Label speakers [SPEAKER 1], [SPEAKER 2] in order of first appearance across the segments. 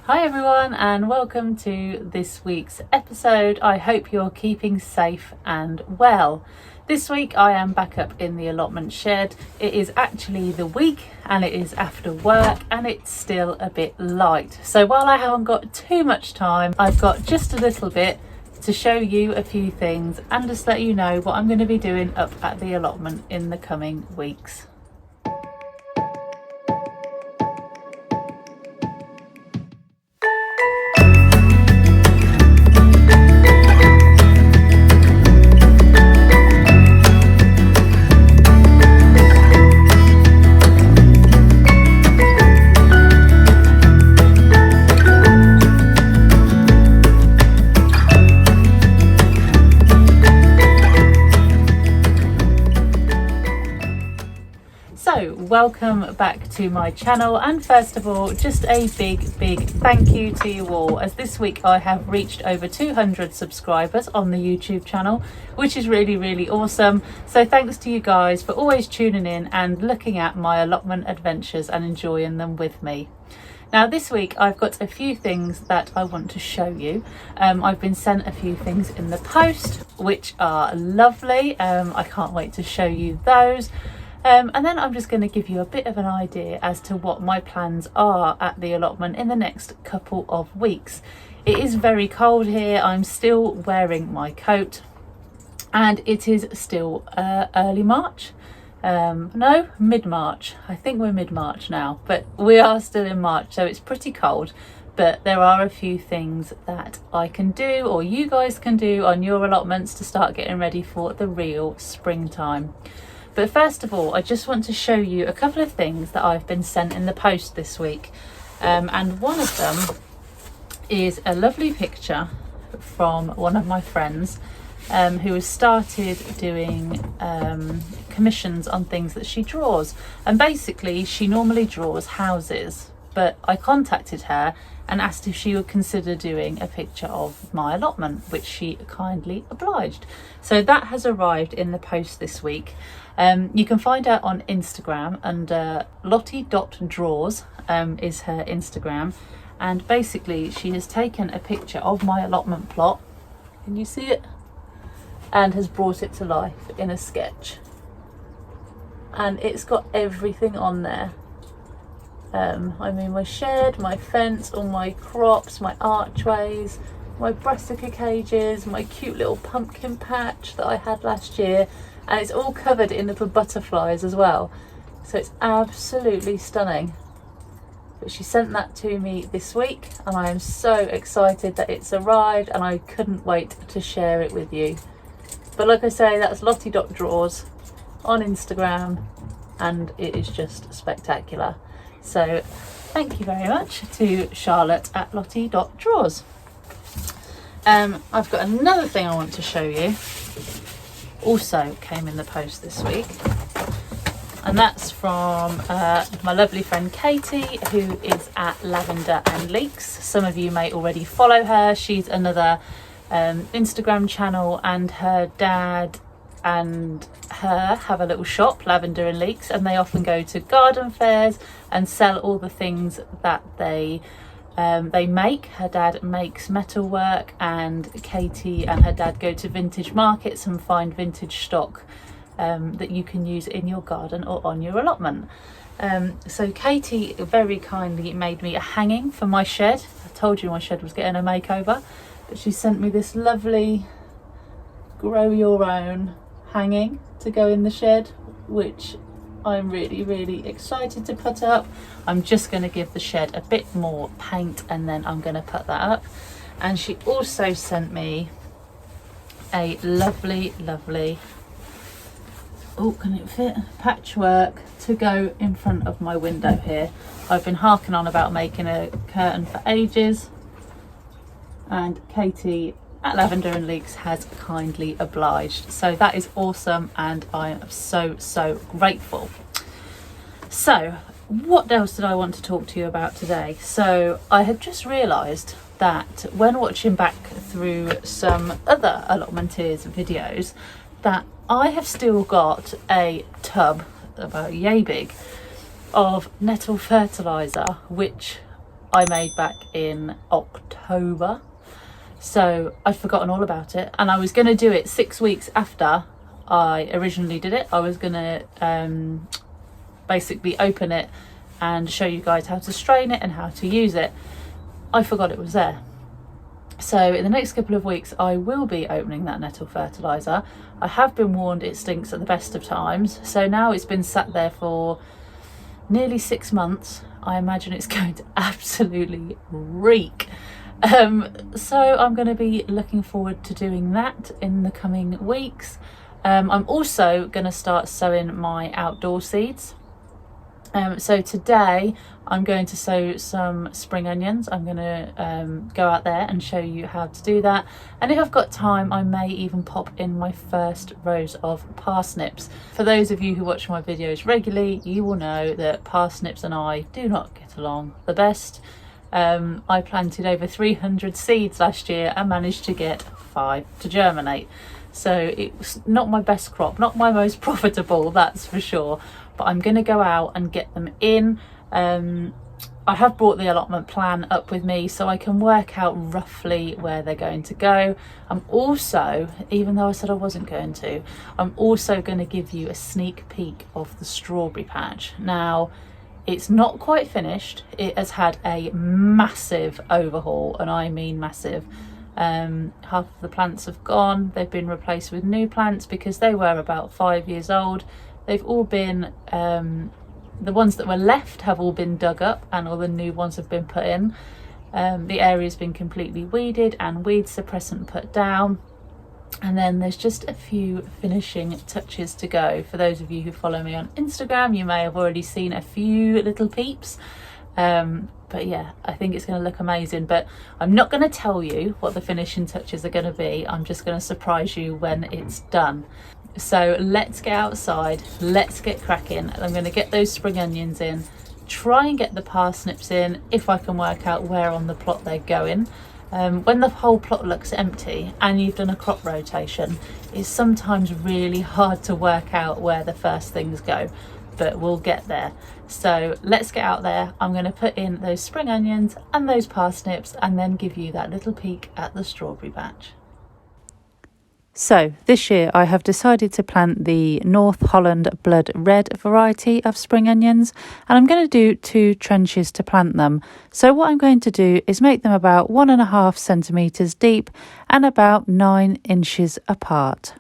[SPEAKER 1] Hi everyone and welcome to this week's episode. I hope you're keeping safe and well. This week I am back up in the allotment shed. It is actually the week and it is after work and it's still a bit light. So while I haven't got too much time, I've got just a little bit to show you a few things and just let you know what I'm going to be doing up at the allotment in the coming weeks. So welcome back to my channel, and first of all just a big thank you to you all, as this week I have reached over 200 subscribers on the YouTube channel, which is really awesome. So thanks to you guys for always tuning in and looking at my allotment adventures and enjoying them with me. Now this week I've got a few things that I want to show you. I've been sent a few things in the post which are lovely. I can't wait to show you those. And then I'm just going to give you a bit of an idea as to what my plans are at the allotment in the next couple of weeks. It is very cold here. I'm still wearing my coat and it is still early March. No, mid-March. I think we're mid-March now, but we are still in March, so it's pretty cold. But there are a few things that I can do, or you guys can do on your allotments to start getting ready for the real springtime. But first of all, I just want to show you a couple of things that I've been sent in the post this week. And one of them is a lovely picture from one of my friends who has started doing commissions on things that she draws. And basically, she normally draws houses, but I contacted her and asked if she would consider doing a picture of my allotment, which she kindly obliged. So that has arrived in the post this week. You can find her on Instagram under lottie.draws is her Instagram, and basically she has taken a picture of my allotment plot, can you see it, and has brought it to life in a sketch, and it's got everything on there. I mean, my shed, my fence, all my crops, my archways, my brassica cages, my cute little pumpkin patch that I had last year, and it's all covered in little butterflies as well. So it's absolutely stunning. But she sent that to me this week and I am so excited that it's arrived, and I couldn't wait to share it with you. But like I say, that's lottie.draws on Instagram and it is just spectacular. So thank you very much to Charlotte at lottie.draws. I've got another thing I want to show you. Also came in the post this week, and that's from my lovely friend Katie, who is at Lavender and Leeks. Some of you may already follow her. She's another Instagram channel, and her dad and her have a little shop, Lavender and Leeks, and they often go to garden fairs and sell all the things that they make. Her dad makes metalwork, and Katie and her dad go to vintage markets and find vintage stock that you can use in your garden or on your allotment. So Katie very kindly made me a hanging for my shed. I told you my shed was getting a makeover, but she sent me this lovely grow your own hanging to go in the shed, which I'm really excited to put up. I'm just going to give the shed a bit more paint and then I'm going to put that up. And she also sent me a lovely, oh, can it fit, patchwork to go in front of my window here. I've been harking on about making a curtain for ages, and Katie at Lavender and Leeks has kindly obliged. So that is awesome, and I am so grateful. So what else did I want to talk to you about today? So I had just realised that when watching back through some other allotmenteers videos, that I have still got a tub about yay big of nettle fertiliser, which I made back in October. So I'd forgotten all about it, and I was going to do it 6 weeks after I originally did it. I was going to basically open it and show you guys how to strain it and how to use it. I forgot it was there. So in the next couple of weeks I will be opening that nettle fertiliser. I have been warned it stinks at the best of times, so now it's been sat there for nearly 6 months. I imagine it's going to absolutely reek. So I'm going to be looking forward to doing that in the coming weeks. I'm also going to start sowing my outdoor seeds. So today I'm going to sow some spring onions. I'm going to go out there and show you how to do that, and if I've got time I may even pop in my first rows of parsnips. For those of you who watch my videos regularly, you will know that parsnips and I do not get along the best. I planted over 300 seeds last year and managed to get 5 to germinate. So it was not my best crop, not my most profitable, that's for sure. But I'm going to go out and get them in. I have brought the allotment plan up with me so I can work out roughly where they're going to go. I'm also, even though I said I wasn't going to, I'm also going to give you a sneak peek of the strawberry patch. Now, it's not quite finished. It has had a massive overhaul, and I mean massive. Half of the plants have gone. They've been replaced with new plants because they were about 5 years old. They've all been, the ones that were left have all been dug up and all the new ones have been put in. The area's been completely weeded and weed suppressant put down. And then there's just a few finishing touches to go. For those of you who follow me on Instagram, you may have already seen a few little peeps. But yeah, I think it's going to look amazing. But I'm not going to tell you what the finishing touches are going to be. I'm just going to surprise you when it's done. So let's get outside, let's get cracking. I'm going to get those spring onions in, try and get the parsnips in if I can work out where on the plot they're going. When the whole plot looks empty and you've done a crop rotation, it's sometimes really hard to work out where the first things go, but we'll get there. So let's get out there. I'm going to put in those spring onions and those parsnips and then give you that little peek at the strawberry patch. So this year I have decided to plant the North Holland Blood Red variety of spring onions, and I'm going to do 2 trenches to plant them. So what I'm going to do is make them about 1.5 centimetres deep and about 9 inches apart.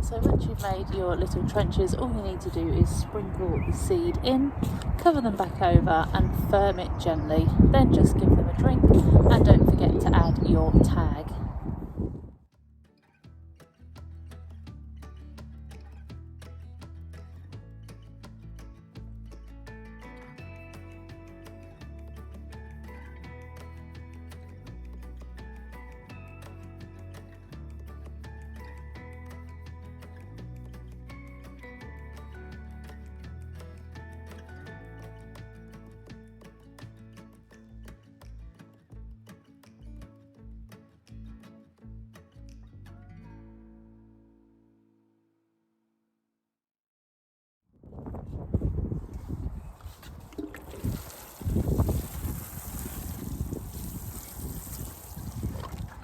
[SPEAKER 1] So once you've made your little trenches, all you need to do is sprinkle the seed in, cover them back over and firm it gently. Then just give them a drink and don't forget to add your tag.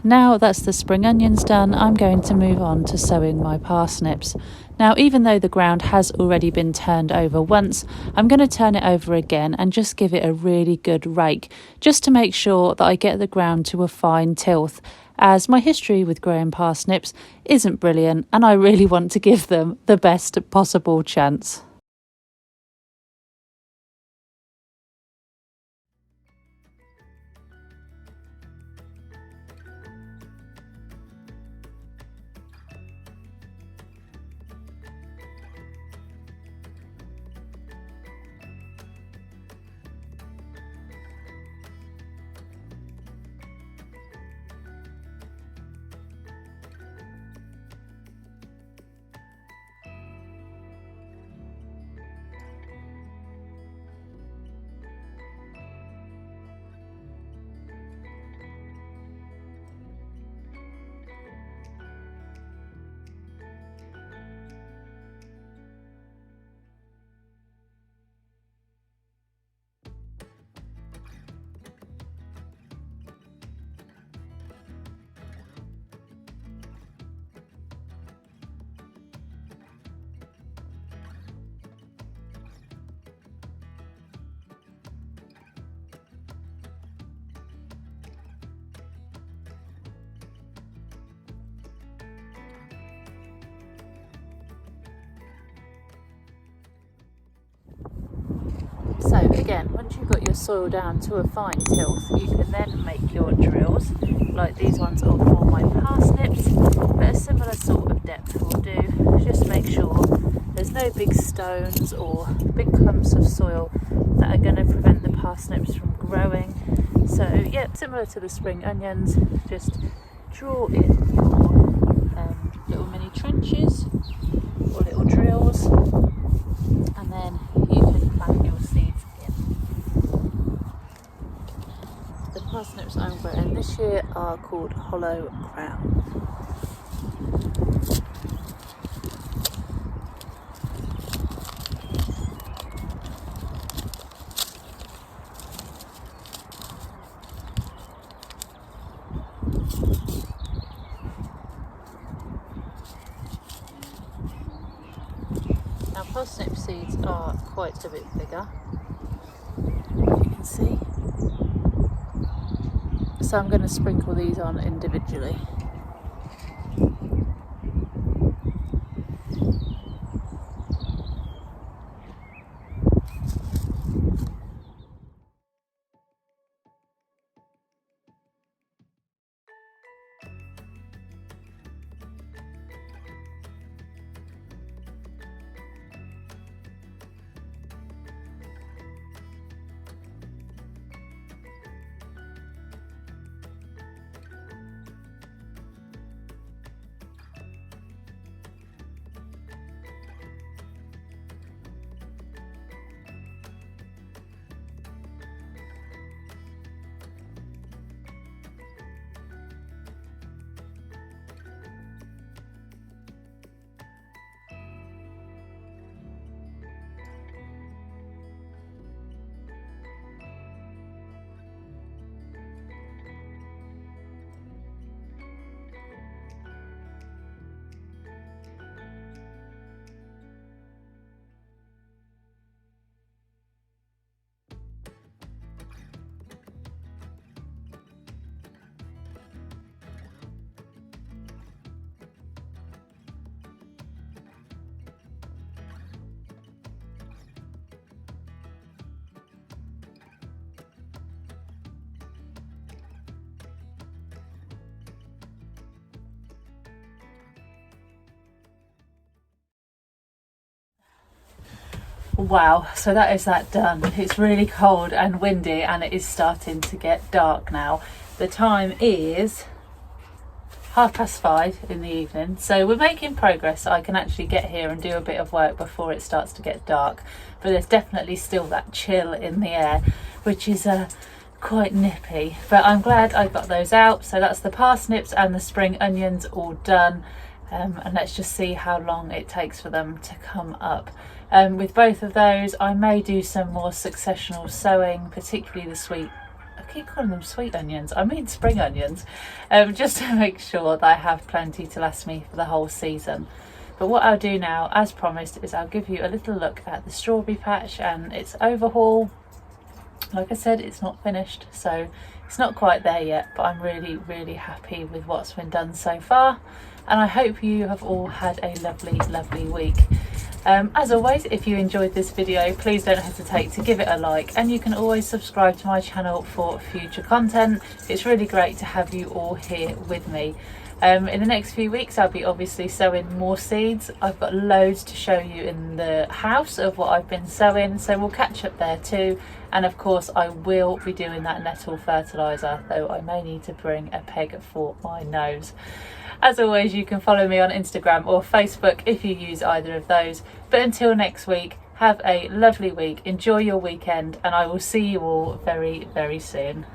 [SPEAKER 1] Now that's the spring onions done, I'm going to move on to sowing my parsnips. Now, even though the ground has already been turned over once, I'm going to turn it over again and just give it a really good rake, just to make sure that I get the ground to a fine tilth. as my history with growing parsnips isn't brilliant and I really want to give them the best possible chance. So again, once you've got your soil down to a fine tilth, you can then make your drills. Like these ones are for my parsnips, but a similar sort of depth will do. Just make sure there's no big stones or big clumps of soil that are going to prevent the parsnips from growing. So yeah, similar to the spring onions, just draw in your little mini trenches or little drills, and then you can plant your seeds in. The parsnips I'm growing this year are called Hollow Crown. Now parsnip seeds are quite a bit bigger, you can see. So I'm going to sprinkle these on individually. Wow, so that is that done. It's really cold and windy and it is starting to get dark now. The time is 5:30 in the evening, so we're making progress. I can actually get here and do a bit of work before it starts to get dark, but there's definitely still that chill in the air, which is quite nippy, but I'm glad I got those out. So that's the parsnips and the spring onions all done. And let's just see how long it takes for them to come up. With both of those, I may do some more successional sowing, particularly the sweet, I keep calling them sweet onions, I mean spring onions, just to make sure that I have plenty to last me for the whole season. But what I'll do now, as promised, is I'll give you a little look at the strawberry patch and its overhaul. Like I said, it's not finished, so it's not quite there yet, but I'm really happy with what's been done so far, and I hope you have all had a lovely week. As always, if you enjoyed this video, please don't hesitate to give it a like, and you can always subscribe to my channel for future content. It's really great to have you all here with me. In the next few weeks I'll be obviously sowing more seeds. I've got loads to show you in the house of what I've been sowing, so we'll catch up there too. And of course I will be doing that nettle fertiliser, though I may need to bring a peg for my nose. As always, you can follow me on Instagram or Facebook if you use either of those. But until next week, have a lovely week, enjoy your weekend, and I will see you all very soon.